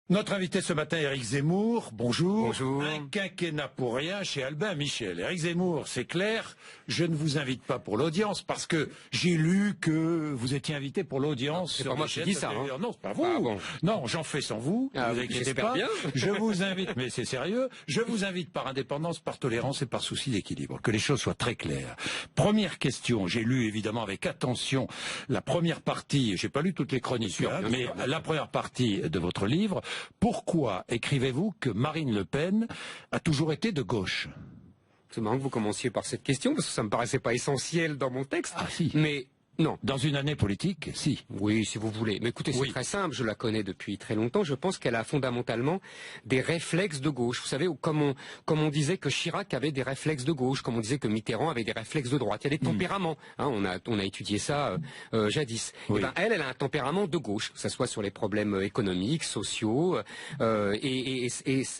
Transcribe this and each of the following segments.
Notre invité ce matin, Éric Zemmour. Bonjour. Bonjour. Un quinquennat pour rien chez Albin Michel. Éric Zemmour, c'est clair, je ne vous invite pas pour l'audience parce que j'ai lu que vous étiez invité pour l'audience. C'est pas moi qui dis ça. Hein. Non, c'est pas vous. Ah, bon. Non, j'en fais sans vous. Ne vous inquiétez pas. Bien. Je vous invite, mais c'est sérieux, je vous invite par indépendance, par tolérance et par souci d'équilibre. Que les choses soient très claires. Première question, j'ai lu évidemment avec attention la première partie, j'ai pas lu toutes les chroniques, mais la première partie de votre livre. Pourquoi écrivez-vous que Marine Le Pen a toujours été de gauche? C'est marrant que vous commenciez par cette question, parce que ça me paraissait pas essentiel dans mon texte. Ah si. Mais non. Dans une année politique, si. Oui, si vous voulez. Mais écoutez, c'est très simple, je la connais depuis très longtemps. Je pense qu'elle a fondamentalement des réflexes de gauche. Vous savez, comme on disait que Chirac avait des réflexes de gauche, comme on disait que Mitterrand avait des réflexes de droite. Il y a des tempéraments. Hein, on a étudié ça jadis. Oui. Et ben, elle a un tempérament de gauche, que ce soit sur les problèmes économiques, sociaux. Et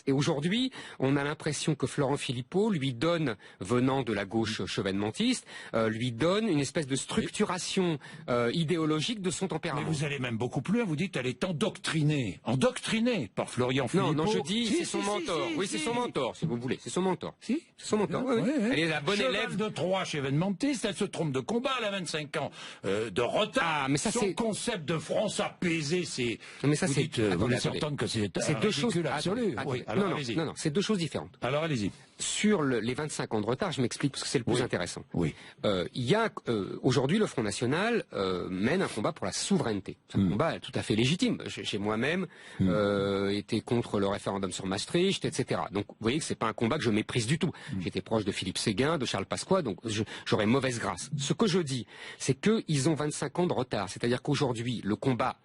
aujourd'hui, on a l'impression que Florent Philippot lui donne, venant de la gauche chevènementiste, lui donne une espèce de structuration idéologique de son tempérament. Mais vous allez même beaucoup plus loin, vous dites qu'elle est endoctrinée par Florian Philippot. Non, je dis c'est son mentor. Oui, c'est son mentor, si vous voulez. C'est son mentor. Si, c'est son mentor. Oui. Elle est la bonne élève de Troyes chez événementiste, elle se trompe de combat, elle a 25 ans de retard. Ah, mais ça son concept de France apaisée, c'est... Mais ça, c'est... Vous laissez entendre que c'est deux choses absolu. Oui, alors allez-y. Non, c'est deux choses différentes. Alors allez-y. Sur les 25 ans de retard, je m'explique parce que c'est le plus intéressant. Oui. Il y a aujourd'hui le Front National mène un combat pour la souveraineté. C'est un combat tout à fait légitime. J'ai moi-même été contre le référendum sur Maastricht, etc. Donc vous voyez que c'est pas un combat que je méprise du tout. J'étais proche de Philippe Séguin, de Charles Pasqua, donc j'aurais mauvaise grâce. Ce que je dis, c'est qu'ils ont 25 ans de retard. C'est-à-dire qu'aujourd'hui, le combat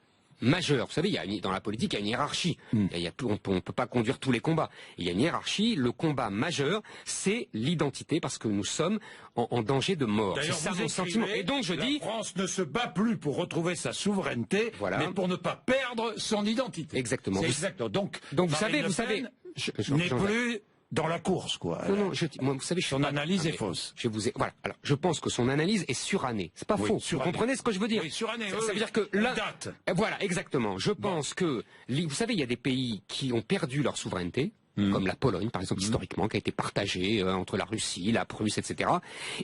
majeur. Vous savez, dans la politique, il y a une hiérarchie. On peut pas conduire tous les combats. Il y a une hiérarchie. Le combat majeur, c'est l'identité, parce que nous sommes en danger de mort. C'est ça mon sentiment. Et donc je dis, la France ne se bat plus pour retrouver sa souveraineté, mais pour ne pas perdre son identité. Exactement. C'est exactement. Donc vous savez, n'est plus dans la course, quoi. Non, moi, vous savez, son analyse est fausse. Voilà. Alors, je pense que son analyse est surannée. C'est pas faux. Vous comprenez ce que je veux dire? Oui, surannée. Ça veut dire que là, date. Voilà, exactement. Je pense que, vous savez, il y a des pays qui ont perdu leur souveraineté, comme la Pologne, par exemple, historiquement, qui a été partagée entre la Russie, la Prusse, etc.,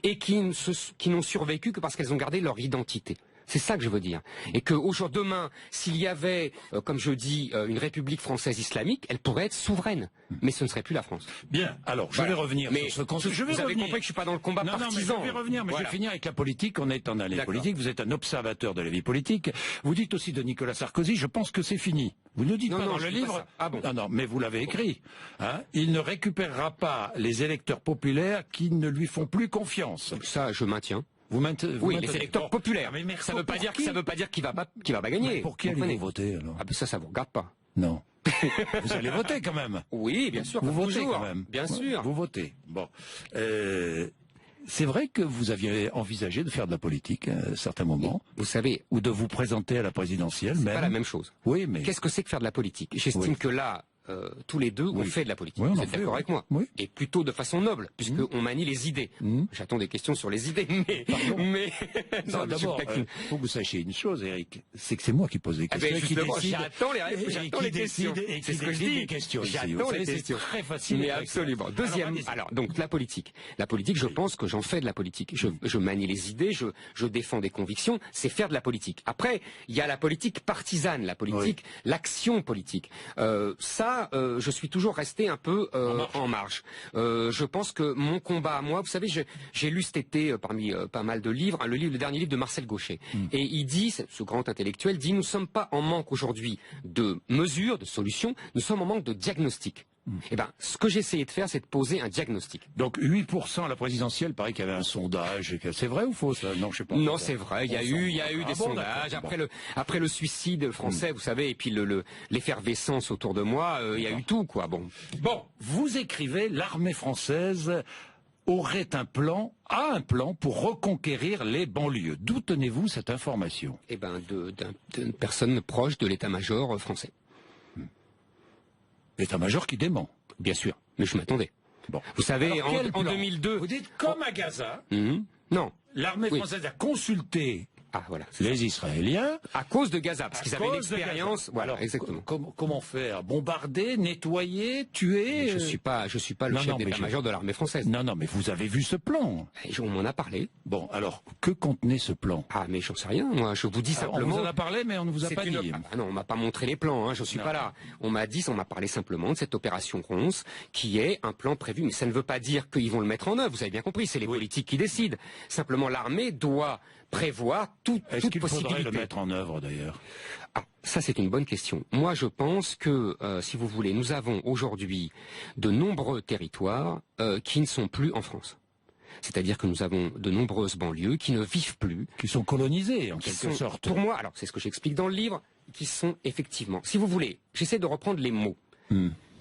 et qui n'ont survécu que parce qu'elles ont gardé leur identité. C'est ça que je veux dire. Et que demain, s'il y avait, comme je dis, une République française islamique, elle pourrait être souveraine. Mais ce ne serait plus la France. Bien. Alors, je vais revenir sur ce concept. Vous avez compris que je suis pas dans le combat partisan. Non, mais je vais revenir, mais je vais finir avec la politique. On est en allée politique. Vous êtes un observateur de la vie politique. Vous dites aussi de Nicolas Sarkozy, je pense que c'est fini. Vous ne dites pas dans le livre. Ah bon. Non, mais vous l'avez écrit. Hein, il ne récupérera pas les électeurs populaires qui ne lui font plus confiance. Ça, je maintiens. Oui, les électeurs populaires. Mais ça veut pas dire qu'il va pas gagner. Mais pour qui allez-vous voter alors? Ah ben ça vous regarde pas. Non. Vous allez voter quand même. Oui, bien sûr. Vous votez quand même. Bien sûr. Vous votez. Bon. C'est vrai que vous aviez envisagé de faire de la politique à un certain moment. Vous savez, ou de vous présenter à la présidentielle. C'est pas la même chose. Oui, mais qu'est-ce que c'est que faire de la politique? J'estime que là, tous les deux, on fait de la politique. Oui, vous êtes d'accord avec moi? Oui. Et plutôt de façon noble, puisqu'on manie les idées. J'attends des questions sur les idées, mais non, d'abord, faut que vous sachiez une chose, Éric, c'est que c'est moi qui pose les questions. J'attends les questions. C'est ce que je dis. J'attends les questions. Très facile. Mais absolument. Deuxième. Alors, donc la politique. La politique, je pense que j'en fais de la politique. Je manie les idées, je défends des convictions. C'est faire de la politique. Après, il y a la politique partisane, la politique, l'action politique. Je suis toujours resté un peu en marge. Je pense que mon combat à moi, vous savez, j'ai lu cet été parmi pas mal de livres, le dernier livre de Marcel Gauchet. Et il dit, ce grand intellectuel dit, nous sommes pas en manque aujourd'hui de mesures, de solutions, nous sommes en manque de diagnostic. Eh ben, ce que j'ai essayé de faire, c'est de poser un diagnostic. Donc 8% à la présidentielle, paraît qu'il y avait un sondage. C'est vrai ou faux ça? Non, je sais pas. Non, c'est vrai. Il y a eu des sondages. Après le suicide français, vous savez, et puis l'effervescence autour de moi, il y a eu tout, quoi. Bon, vous écrivez, l'armée française aurait a un plan pour reconquérir les banlieues. D'où tenez-vous cette information? Eh ben, d'une personne proche de l'état-major français. L'état-major qui dément. Bien sûr, mais je m'attendais. Bon. Vous savez, en 2002... Vous dites comme à Gaza, non. l'armée française a consulté Ah voilà. Les Israéliens. À cause de Gaza, parce qu'ils avaient l'expérience. Voilà, alors, exactement. Comment faire? Bombarder, nettoyer, tuer? Je suis pas le chef d'état-major de l'armée française. Non, mais vous avez vu ce plan. On m'en a parlé. Bon, alors, que contenait ce plan? Ah, mais j'en sais rien, moi. Je vous dis simplement. On vous en a parlé, mais on ne vous a pas dit. Ah non, on m'a pas montré les plans, hein, je suis pas là. On m'a parlé simplement de cette opération Ronce, qui est un plan prévu, mais ça ne veut pas dire qu'ils vont le mettre en œuvre, vous avez bien compris, c'est les politiques qui décident. Simplement, l'armée doit prévoir toute possibilité. Est-ce qu'il faudrait le mettre en œuvre, d'ailleurs? Ah, ça c'est une bonne question. Moi je pense que, si vous voulez, nous avons aujourd'hui de nombreux territoires qui ne sont plus en France. C'est-à-dire que nous avons de nombreuses banlieues qui ne vivent plus. Qui sont colonisées, en quelque sorte. Pour moi, alors c'est ce que j'explique dans le livre, qui sont effectivement, si vous voulez, j'essaie de reprendre les mots.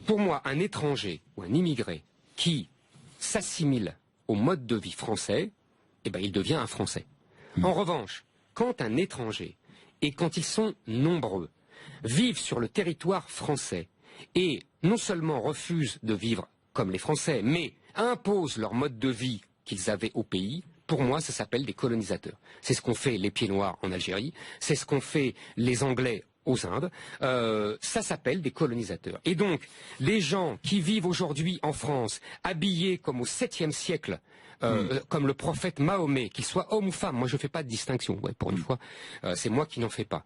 Pour moi, un étranger ou un immigré qui s'assimile au mode de vie français, eh ben, il devient un Français. En revanche, quand un étranger, et quand ils sont nombreux, vivent sur le territoire français, et non seulement refusent de vivre comme les Français, mais imposent leur mode de vie qu'ils avaient au pays, pour moi, ça s'appelle des colonisateurs. C'est ce qu'ont fait les Pieds Noirs en Algérie, c'est ce qu'ont fait les Anglais aux Indes, ça s'appelle des colonisateurs. Et donc, les gens qui vivent aujourd'hui en France, habillés comme au 7e siècle, comme le prophète Mahomet, qu'il soit homme ou femme, moi je fais pas de distinction, ouais, pour une fois, c'est moi qui n'en fais pas,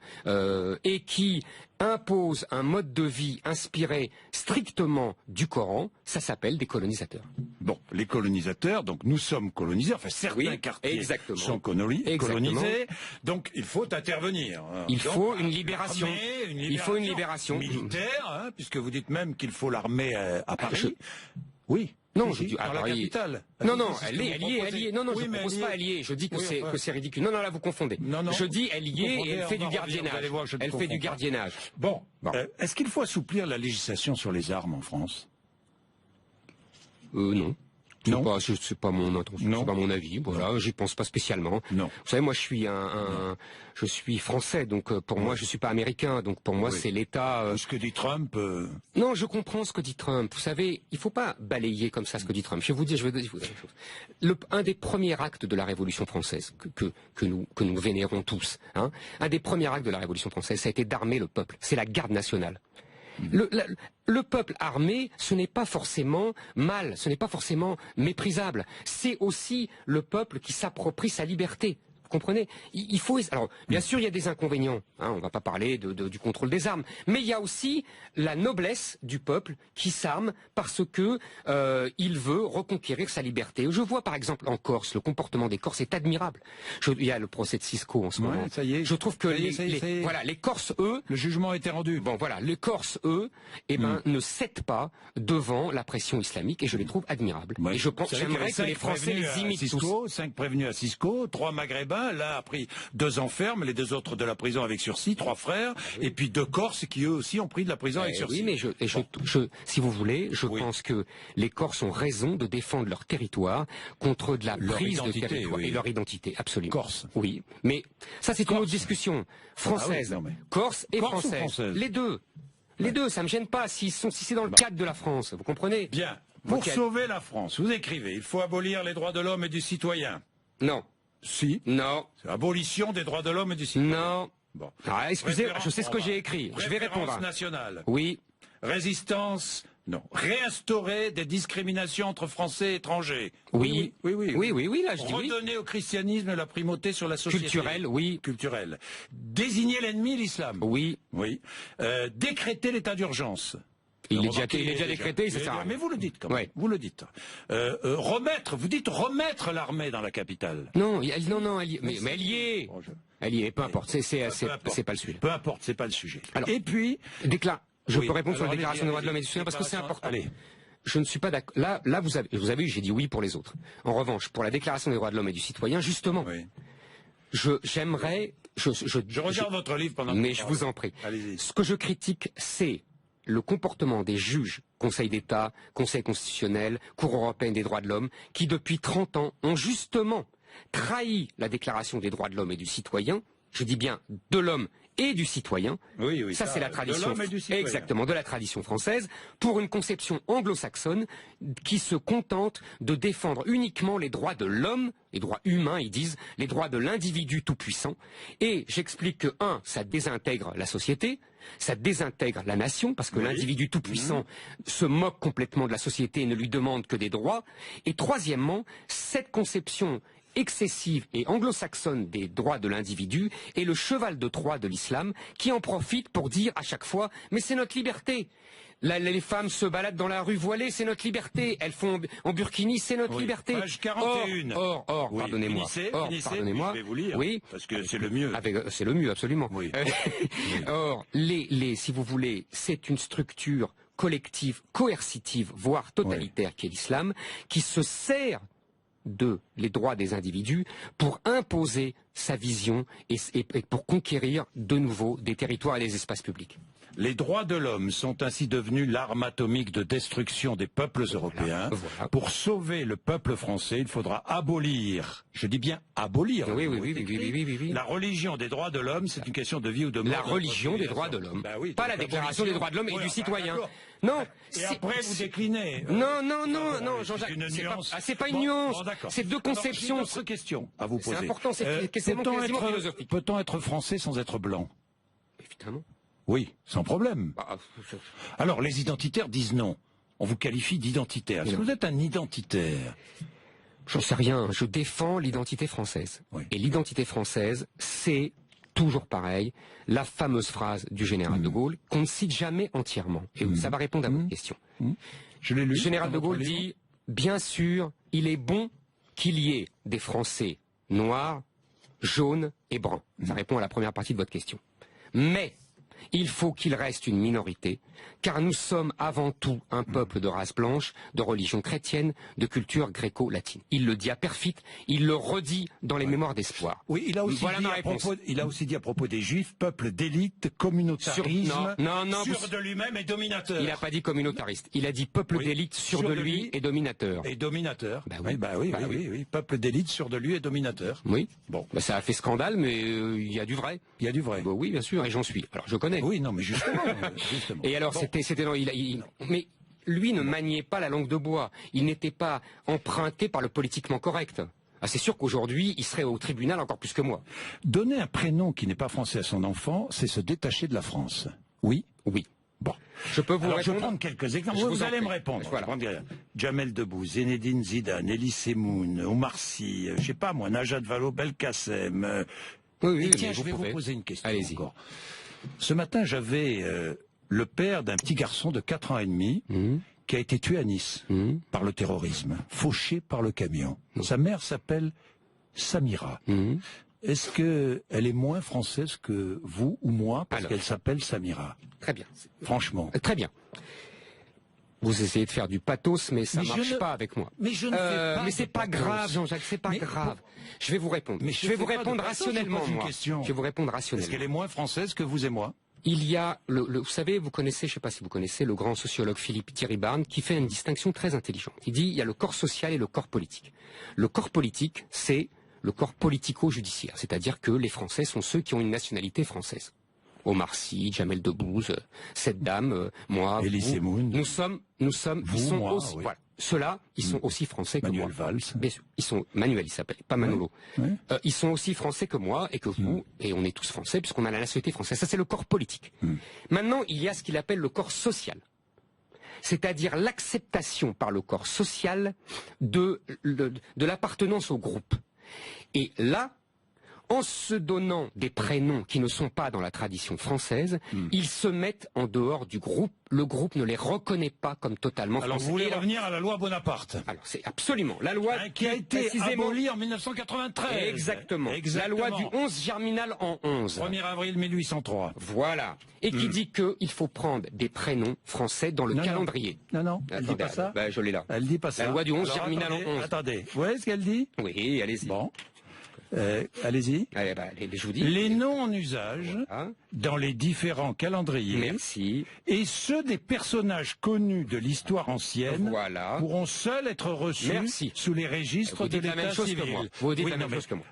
et qui impose un mode de vie inspiré strictement du Coran, ça s'appelle des colonisateurs. Bon, les colonisateurs, donc nous sommes colonisés, enfin certains quartiers sont colonisés, donc il faut intervenir. Il faut une libération. Il faut une libération militaire, hein, puisque vous dites même qu'il faut l'armée à Paris. Oui. Non, je dis dans la capitale. Non, elle y est. Non, je ne propose pas elle y est. Je dis que c'est ridicule. Non, là vous confondez. Non. Je dis elle y est et elle fait du gardiennage. Elle fait du gardiennage. Bon. Est-ce qu'il faut assouplir la législation sur les armes en France? Non. C'est pas mon intention, c'est pas mon avis. Voilà, j'y pense pas spécialement. Non. Vous savez, moi, je suis français, donc pour moi, je suis pas américain, donc pour moi, c'est l'État. Ce que dit Trump. Non, je comprends ce que dit Trump. Vous savez, il faut pas balayer comme ça ce que dit Trump. Je vais vous dire une chose. Un des premiers actes de la Révolution française que nous vénérons tous, hein, un des premiers actes de la Révolution française, ça a été d'armer le peuple. C'est la garde nationale. Le peuple armé, ce n'est pas forcément mal, ce n'est pas forcément méprisable. C'est aussi le peuple qui s'approprie sa liberté. Vous comprenez? Il faut. Alors, bien sûr, il y a des inconvénients. Hein, on va pas parler du contrôle des armes, mais il y a aussi la noblesse du peuple qui s'arme parce que il veut reconquérir sa liberté. Je vois, par exemple, en Corse, le comportement des Corses est admirable. Il y a le procès de Cisco en ce moment. Ça y est. Je trouve que les Corses, eux, le jugement a été rendu. Bon, voilà, les Corses, eux, ne cèdent pas devant la pression islamique, et je les trouve admirables. Et je pense, j'aimerais que les Français les imitent tous. 5 prévenus à Cisco, 3 Maghrébins. L'un a pris 2 ans ferme, les 2 autres de la prison avec sursis, 3 frères, et puis 2 Corses qui eux aussi ont pris de la prison avec sursis. Oui, mais si vous voulez, je pense que les Corses ont raison de défendre leur territoire contre de la prise de territoire et leur identité, absolument. Corse. Oui, mais ça c'est une autre discussion. Française, Corse et française. Les deux. Les deux, ça me gêne pas si c'est dans le cadre de la France, vous comprenez? Bien. Pour sauver la France, vous écrivez, il faut abolir les droits de l'homme et du citoyen. Non. Si. Non. C'est abolition des droits de l'homme et du citoyen. Non. Bon. Ah, excusez, je sais ce que j'ai écrit. Je vais répondre. Nationale. Oui. Résistance. Non. Réinstaurer des discriminations entre Français et étrangers. Oui, là je dis oui. Redonner au christianisme la primauté sur la société. Culturelle, oui. Culturelle. Désigner l'ennemi, l'islam. Oui. Oui. Décréter l'état d'urgence. Il est déjà décrété, c'est ça. Mais vous le dites quand même. Ouais. Vous le dites. Vous dites remettre l'armée dans la capitale. Non, elle y est. Mais elle y est. Bon, elle y est, peu importe. C'est pas le sujet. Peu importe, c'est pas le sujet. Alors, et puis. Je peux répondre sur la déclaration des droits de l'homme et du citoyen parce que c'est important. Allez. Je ne suis pas d'accord. Là, vous avez vu, j'ai dit oui pour les autres. En revanche, pour la déclaration des droits de l'homme et du citoyen, justement, j'aimerais. Je regarde votre livre pendant. Mais je vous en prie. Allez-y. Ce que je critique, c'est le comportement des juges, Conseil d'État, Conseil constitutionnel, Cour européenne des droits de l'homme, qui depuis 30 ans ont justement trahi la déclaration des droits de l'homme et du citoyen, je dis bien de l'homme et du citoyen. Oui, ça c'est la tradition, exactement, de la tradition française, pour une conception anglo-saxonne qui se contente de défendre uniquement les droits de l'homme, les droits humains, ils disent, les droits de l'individu tout-puissant. Et j'explique que, ça désintègre la société, ça désintègre la nation, parce que l'individu tout-puissant se moque complètement de la société et ne lui demande que des droits. Et troisièmement, cette conception excessive et anglo-saxonne des droits de l'individu est le cheval de Troie de l'islam, qui en profite pour dire à chaque fois « mais c'est notre liberté ». Les femmes se baladent dans la rue voilées, c'est notre liberté. Elles font en burkini, c'est notre liberté. Page 41. Or, pardonnez-moi. Je vais vous lire, parce que c'est le mieux. C'est le mieux, absolument. Oui. Or, si vous voulez, c'est une structure collective, coercitive, voire totalitaire qui est l'islam, qui se sert les droits des individus pour imposer sa vision et pour conquérir de nouveau des territoires et des espaces publics. Les droits de l'homme sont ainsi devenus l'arme atomique de destruction des peuples européens. Voilà. Pour sauver le peuple français, il faudra abolir, je dis bien abolir, oui. la religion des droits de l'homme, c'est une question de vie ou de mort. La religion des droits de l'homme, pas la déclaration des droits de l'homme et du citoyen. Non. Et après vous déclinez. Non, Jean-Jacques, c'est pas une nuance. C'est deux conceptions. J'ai une autre question à vous poser. C'est important, c'est quasiment philosophique. Peut-on être français sans être blanc? Évidemment. Oui, sans problème. Alors, les identitaires disent non. On vous qualifie d'identitaire. Est-ce que vous êtes un identitaire? J'en sais rien. Je défends l'identité française. Oui. Et l'identité française, c'est toujours pareil, la fameuse phrase du général de Gaulle, qu'on ne cite jamais entièrement. Et ça va répondre à votre question. Je l'ai lu. Le général de Gaulle dit, bien sûr, il est bon qu'il y ait des Français noirs, jaunes et bruns. Ça répond à la première partie de votre question. Mais il faut qu'il reste une minorité, car nous sommes avant tout un peuple de race blanche, de religion chrétienne, de culture gréco-latine. Il le dit à Perfit, il le redit dans les mémoires d'espoir. Oui, il a aussi dit à propos des Juifs, peuple d'élite, communautarisme, sûr de lui-même et dominateur. Il n'a pas dit communautariste, il a dit peuple d'élite, sûr de lui et dominateur. Et dominateur. Oui, peuple d'élite, sûr de lui et dominateur. Oui. Bon. Ça a fait scandale, mais il y a du vrai. Il y a du vrai. Oui, bien sûr, et j'en suis. Alors je connais. Oui, non, mais justement. Et alors, mais lui ne maniait pas la langue de bois. Il n'était pas emprunté par le politiquement correct. C'est sûr qu'aujourd'hui, il serait au tribunal encore plus que moi. Donner un prénom qui n'est pas français à son enfant, c'est se détacher de la France. Oui. Oui. Bon. Je peux vous répondre. Je vais prendre quelques exemples. Vous allez me répondre. Voilà. Jamel Debbouze, Zinedine Zidane, Elie Semoun, Omar Sy, je sais pas moi, Najat Vallaud-Belkacem. Oui, tiens, je vais vous poser une question encore. Allez-y. Ce matin, j'avais le père d'un petit garçon de 4 ans et demi qui a été tué à Nice par le terrorisme, fauché par le camion. Sa mère s'appelle Samira. Est-ce qu'elle est moins française que vous ou moi parce qu'elle s'appelle Samira? Très bien. Franchement. Très bien. Vous essayez de faire du pathos, mais ça marche pas avec moi. Mais je ne fais pas. Mais c'est pas grave, Jean-Jacques, c'est pas grave. Je vais vous répondre. Mais je vais vous répondre rationnellement, moi. Je vais vous répondre rationnellement. Est-ce qu'elle est moins française que vous et moi? Il y a, vous savez, vous connaissez, je ne sais pas si vous connaissez, le grand sociologue Philippe Thierry Barne, qui fait une distinction très intelligente. Il dit, il y a le corps social et le corps politique. Le corps politique, c'est le corps politico-judiciaire. C'est-à-dire que les Français sont ceux qui ont une nationalité française. Omar Sy, Jamel Debbouze, cette dame, moi, Elie Semoun. Nous sommes, ils sont moi, aussi, voilà. Ceux-là, ils sont aussi français Manuel que moi. Valls. Bien sûr, Manuel, il s'appelle, pas Manolo. Ouais. Ils sont aussi français que moi et que vous, et on est tous français puisqu'on a la nationalité française. Ça, c'est le corps politique. Maintenant, il y a ce qu'il appelle le corps social. C'est-à-dire l'acceptation par le corps social de l'appartenance au groupe. Et là, en se donnant des prénoms qui ne sont pas dans la tradition française, ils se mettent en dehors du groupe. Le groupe ne les reconnaît pas comme totalement français. Alors vous voulez revenir à la loi Bonaparte? Alors c'est absolument la loi qui a été abolie en 1993. Exactement. La loi du 11 germinal en 11. 1er avril 1803. Voilà. Et qui dit qu'il faut prendre des prénoms français dans le calendrier. Non, elle dit pas ça. Je l'ai là. Elle dit pas ça. La loi du 11 germinal en 11. Attendez, vous voyez ce qu'elle dit? Oui, allez-y. Bon. Allez-y. Je vous dis. Les noms en usage dans les différents calendriers. Merci. Et ceux des personnages connus de l'histoire ancienne pourront seuls être reçus sous les registres de l'état civil. Vous dites la même chose que moi.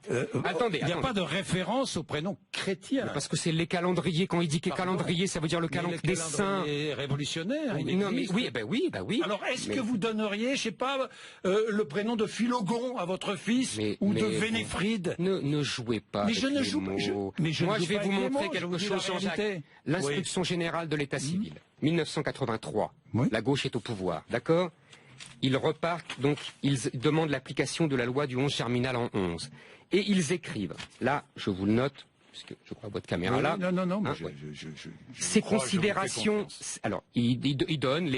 Attendez. Il n'y a pas de référence au prénom chrétien. chrétien. Mais parce que c'est les calendriers. Quand il dit que calendrier, ça veut dire le calendrier des saints. Révolutionnaire. Non, mais oui, oui. Alors, est-ce que vous donneriez, je sais pas, le prénom de Philogon à votre fils ou de Vénéfride? Ne jouez pas. Mais je ne joue pas. Moi, je vais vous montrer quelque chose, Jean-Jacques. L'instruction générale de l'État civil, 1983. Oui. La gauche est au pouvoir, d'accord? Ils repartent, donc ils demandent l'application de la loi du 11 germinal en 11. Et ils écrivent, là, je vous le note, puisque je crois votre caméra là. Non, hein, ces considérations, alors ils donnent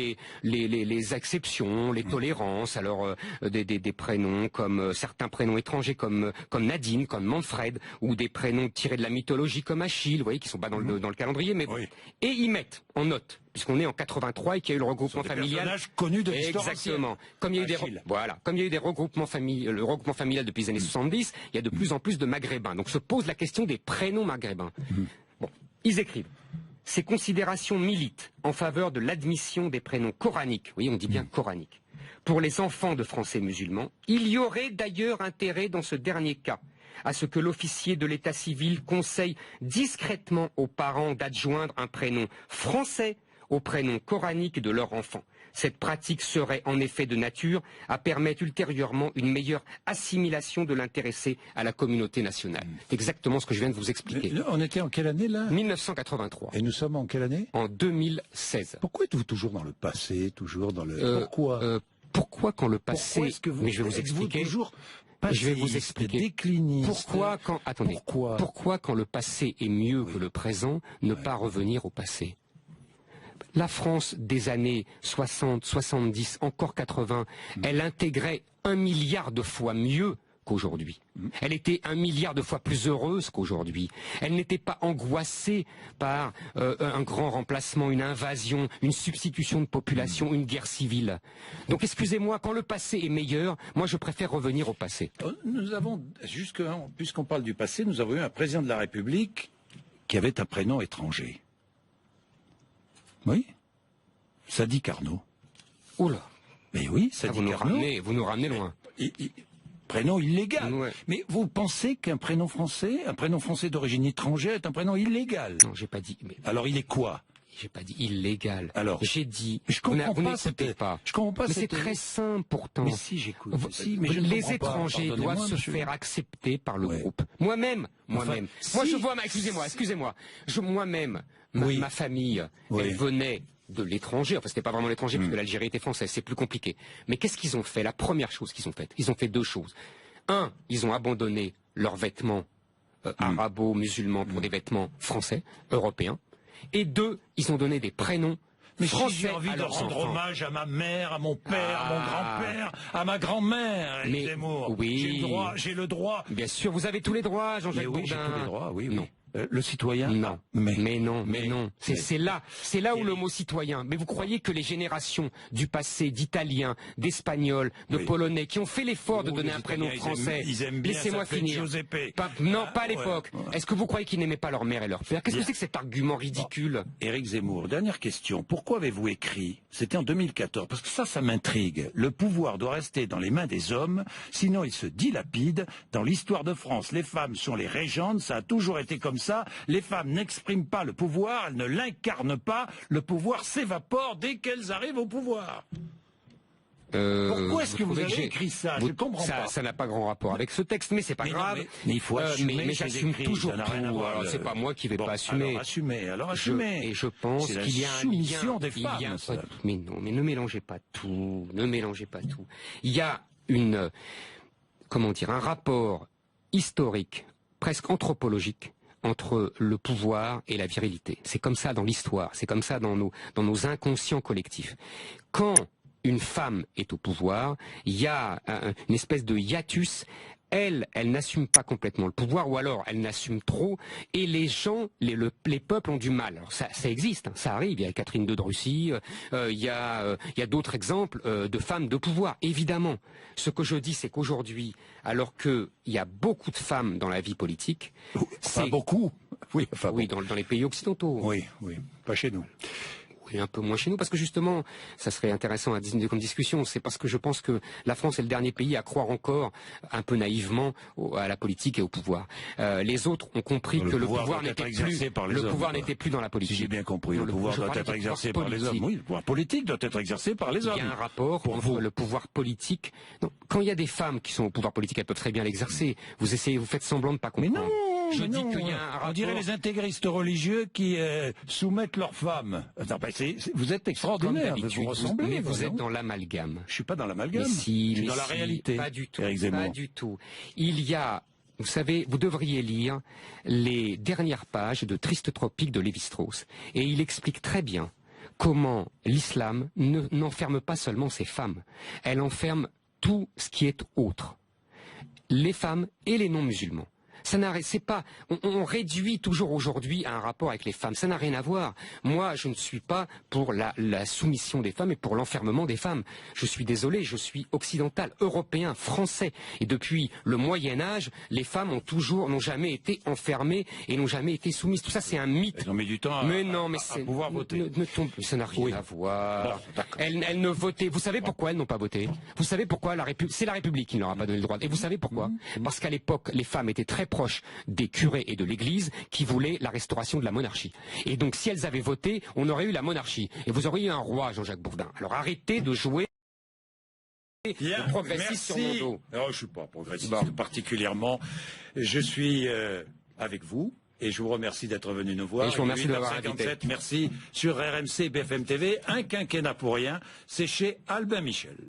les exceptions, les tolérances, alors des prénoms comme certains prénoms étrangers comme Nadine, comme Manfred, ou des prénoms tirés de la mythologie comme Achille, vous voyez, qui sont pas dans le calendrier, mais oui. Et ils mettent en note, puisqu'on est en 83 et qu'il y a eu le regroupement familial. Connu de l'histoire. Exactement. Comme il y a eu comme il y a eu des regroupements familiaux, le regroupement familial depuis les années 70, il y a de plus en plus de maghrébins. Donc se pose la question des prénoms maghrébins. Bon, ils écrivent. Ces considérations militent en faveur de l'admission des prénoms coraniques. Vous voyez, on dit bien coraniques. Pour les enfants de Français musulmans, il y aurait d'ailleurs intérêt dans ce dernier cas à ce que l'officier de l'état civil conseille discrètement aux parents d'adjoindre un prénom français au prénom coranique de leur enfant. Cette pratique serait en effet de nature à permettre ultérieurement une meilleure assimilation de l'intéressé à la communauté nationale. C'est exactement ce que je viens de vous expliquer. On était en quelle année là? 1983. Et nous sommes en quelle année? En 2016. Pourquoi êtes-vous toujours dans le passé, toujours dans le... Pourquoi quand le passé... Mais je vais vous expliquer. Je vais vous expliquer. Pourquoi quand le passé est mieux que le présent, ne pas revenir au passé? La France des années 60, 70, encore 80, elle intégrait 1 milliard de fois mieux qu'aujourd'hui. Elle était 1 milliard de fois plus heureuse qu'aujourd'hui. Elle n'était pas angoissée par un grand remplacement, une invasion, une substitution de population, une guerre civile. Donc excusez-moi, quand le passé est meilleur, moi je préfère revenir au passé. Nous avons, puisqu'on parle du passé, nous avons eu un président de la République qui avait un prénom étranger. Oui, Sadi Carnot. Oula. Mais oui, Sadi Carnot. Vous nous ramenez loin. Prénom illégal. Ouais. Mais vous pensez qu'un prénom français d'origine étrangère est un prénom illégal? Non, j'ai pas dit. Mais... Alors il est quoi? J'ai pas dit illégal. Alors, j'ai dit. Je comprends pas. Je comprends pas. Mais c'est très simple pourtant. Mais si j'écoute. Les étrangers doivent se faire accepter par le groupe. Moi-même. Moi je vois. Excusez-moi. Moi-même, ma famille, elle venait de l'étranger. Enfin, c'était pas vraiment l'étranger puisque l'Algérie était française. C'est plus compliqué. Mais qu'est-ce qu'ils ont fait? La première chose qu'ils ont faite, ils ont fait 2 choses. 1, ils ont abandonné leurs vêtements arabo-musulmans pour des vêtements français, européens. Et 2, ils ont donné des prénoms français. Si j'ai envie de rendre hommage à ma mère, à mon père, à mon grand-père, à ma grand-mère, Zemmour. Oui. J'ai le droit. Bien sûr, vous avez tous les droits, Jean-Jacques Bourdin. Oui, j'ai tous les droits, oui. Non. Le citoyen? Non. Mais non. C'est là où le mot citoyen. Mais vous croyez que les générations du passé, d'Italiens, d'Espagnols, de Polonais, qui ont fait l'effort de donner un prénom français, laissez-moi finir. Pas à l'époque. Est-ce que vous croyez qu'ils n'aimaient pas leur mère et leur père? Qu'est-ce que c'est que cet argument ridicule? Éric Zemmour, dernière question. Pourquoi avez-vous écrit, c'était en 2014, parce que ça m'intrigue, le pouvoir doit rester dans les mains des hommes, sinon il se dilapide. Dans l'histoire de France, les femmes sont les régentes, ça a toujours été comme ça, les femmes n'expriment pas le pouvoir, elles ne l'incarnent pas, le pouvoir s'évapore dès qu'elles arrivent au pouvoir. Pourquoi est-ce que vous avez écrit ça? Je comprends pas. Ça n'a pas grand rapport avec ce texte, mais c'est pas grave. Mais il faut assumer. Mais j'assume toujours tout. Alors c'est pas moi qui vais pas assumer. Alors assumez. Et je pense qu'il y a une soumission des femmes. Mais non, mais ne mélangez pas tout. Il y a un rapport historique, presque anthropologique, entre le pouvoir et la virilité. C'est comme ça dans l'histoire, c'est comme ça dans nos inconscients collectifs. Quand une femme est au pouvoir, il y a une espèce de hiatus. Elle n'assume pas complètement le pouvoir, ou alors elle n'assume trop, et les gens, les peuples ont du mal. Alors ça existe, hein, ça arrive. Il y a Catherine II de Russie, il y a d'autres exemples de femmes de pouvoir. Évidemment, ce que je dis, c'est qu'aujourd'hui, alors qu'il y a beaucoup de femmes dans la vie politique, beaucoup. Oui, dans les pays occidentaux. Oui, pas chez nous. et un peu moins chez nous, parce que justement, ça serait intéressant comme discussion, c'est parce que je pense que la France est le dernier pays à croire encore, un peu naïvement, à la politique et au pouvoir. Les autres ont compris que le pouvoir n'était plus dans la politique. Si j'ai bien compris, le pouvoir doit être exercé par les hommes. Oui, le pouvoir politique doit être exercé par les hommes. Il y a un rapport entre le pouvoir politique. Non, quand il y a des femmes qui sont au pouvoir politique, elles peuvent très bien l'exercer. Vous faites semblant de pas comprendre. Mais non, je dis qu'il y a un rapport. On dirait les intégristes religieux qui soumettent leurs femmes. Non, vous êtes extraordinaire, vous ressemblez. Mais vous êtes dans l'amalgame. Je suis pas dans l'amalgame. Je suis dans la réalité. Pas du tout. Pas du tout. Il y a, vous savez, vous devriez lire les dernières pages de Triste Tropique de Lévi-Strauss. Et il explique très bien comment l'islam n'enferme pas seulement ces femmes. Elle enferme tout ce qui est autre. Les femmes et les non-musulmans. On réduit toujours aujourd'hui à un rapport avec les femmes. Ça n'a rien à voir. Moi, je ne suis pas pour la soumission des femmes et pour l'enfermement des femmes. Je suis désolé, je suis occidental, européen, français. Et depuis le Moyen-Âge, les femmes n'ont jamais été enfermées et n'ont jamais été soumises. Tout ça, c'est un mythe. Elles ont mis du temps à pouvoir voter. Ça n'a rien à voir. Bon, elles ne votaient. Vous savez pourquoi elles n'ont pas voté? Vous savez pourquoi c'est la République qui ne leur a pas donné le droit. Et vous savez pourquoi? Parce qu'à l'époque, les femmes étaient très proches des curés et de l'Église qui voulaient la restauration de la monarchie. Et donc, si elles avaient voté, on aurait eu la monarchie. Et vous auriez eu un roi, Jean-Jacques Bourdin. Alors arrêtez de jouer le progressiste sur mon dos. Non, je ne suis pas progressiste particulièrement. Je suis avec vous. Et je vous remercie d'être venu nous voir. Et je vous remercie de m'avoir invité. Merci sur RMC BFM TV. Un quinquennat pour rien. C'est chez Albin Michel.